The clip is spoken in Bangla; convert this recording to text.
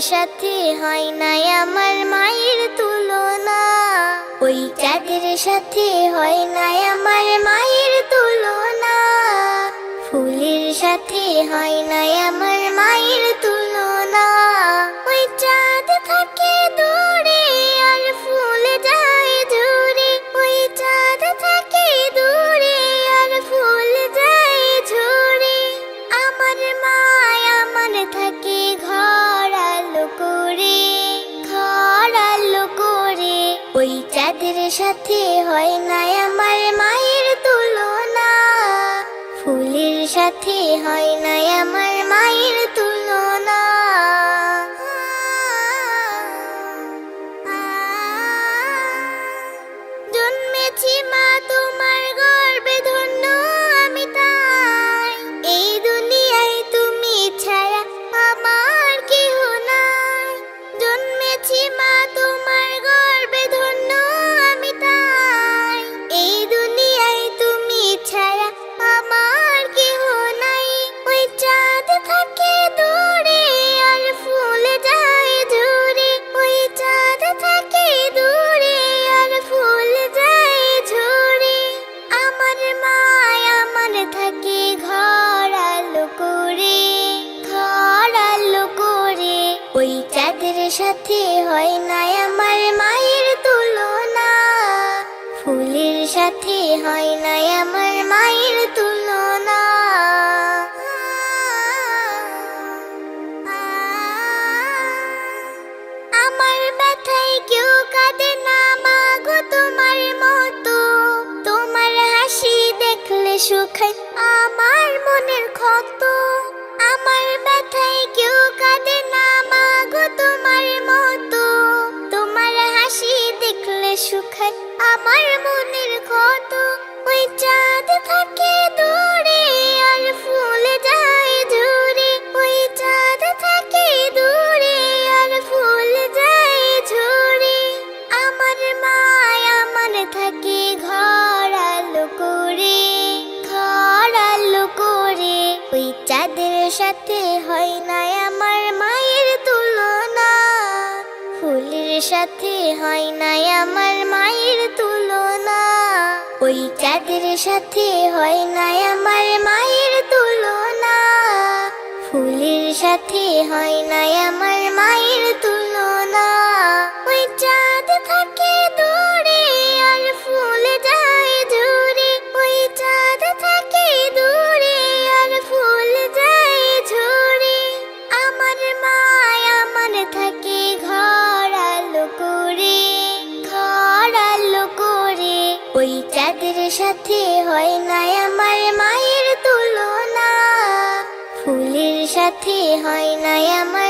সাথে হয় না আমার মায়ের তুলনা, ওই চাঁদের সাথে হয় না আমার মায়ের তুলনা, ফুলের সাথে হয় না আমার মায়ের তুলনা। ওই চাঁদ থাকে দূরে আর ফুল যায় ঝরে, ওই চাঁদ থাকে দূরে আর ফুল যায় ঝরে। আমার মা আমার থাকে ঘর আলো করে, ঘর আলো করে, ওই চাঁদের সাথে হয় না আমার মায়ের তুলনা, ফুলের সাথে হয় না আমার মায়ের তুলনা। জন্মেছি মা তোমার গর্ভে, ধন্য আমি তাই, এই দুনিয়ায় তুমি ছাড়া আমার কেহ নাই। জন্মেছি মা তোমার গর্ভে, ধন্য আমি তাই, এই দুনিয়ায় তুমি ছাড়া আমার কেহ নাই। ওই চাঁদ থাকে দূরে আর ফুল যায় ঝরে, ওই চাঁদ থাকে দূরে আর ফুল যায় ঝরে। আমার মা আমার থাকে ঘর আলো করে, ঘর আলো করে, ওই চাঁদের সাথে হয় না আমার মায়ের তুলনা, ফুলের সাথে হয় না আমার মায়ের তুলনা। আমার ব্যথায় কেউ কাঁদে না মা গো তোমার মতো, তোমার হাসি দেখলে শুকায় আমার মনের ক্ষত। আমার ব্যথায় কেউ কাঁদে না মা গো তোমার মতো, তোমার হাসি দেখলে শুকায় আমার মনের ক্ষত। ওই চাঁদ থাকে দূরে আর ফুল যায় ঝরে, ওই চাঁদ থাকে দূরে আর ফুল যায় ঝরে। আমার মা আমার থাকে ঘর আলো করে, ঘর আলো করে, ওই চাঁদের সাথে হয় না আমার মায়ের তুলনা, ফুলের সাথে হয় না আমার মায়ের তুলনা, ওই চাঁদের সাথে হয় না আমার মায়ের তুলনা, ফুলের সাথে হয় না আমার মায়ের তুলনা। ওই চাঁদ থাকে দূরে আর ফুল যায় ঝরে, ওই চাঁদ থাকে দূরে আর ফুল যায় ঝরে। আমার মা আমার থাকে ঘর আলো করে, ঘর আলো করে, ওই চাঁদের সাথে হয় না আমার মায়ের তুলনা, ফুলের সাথে হয় না আমার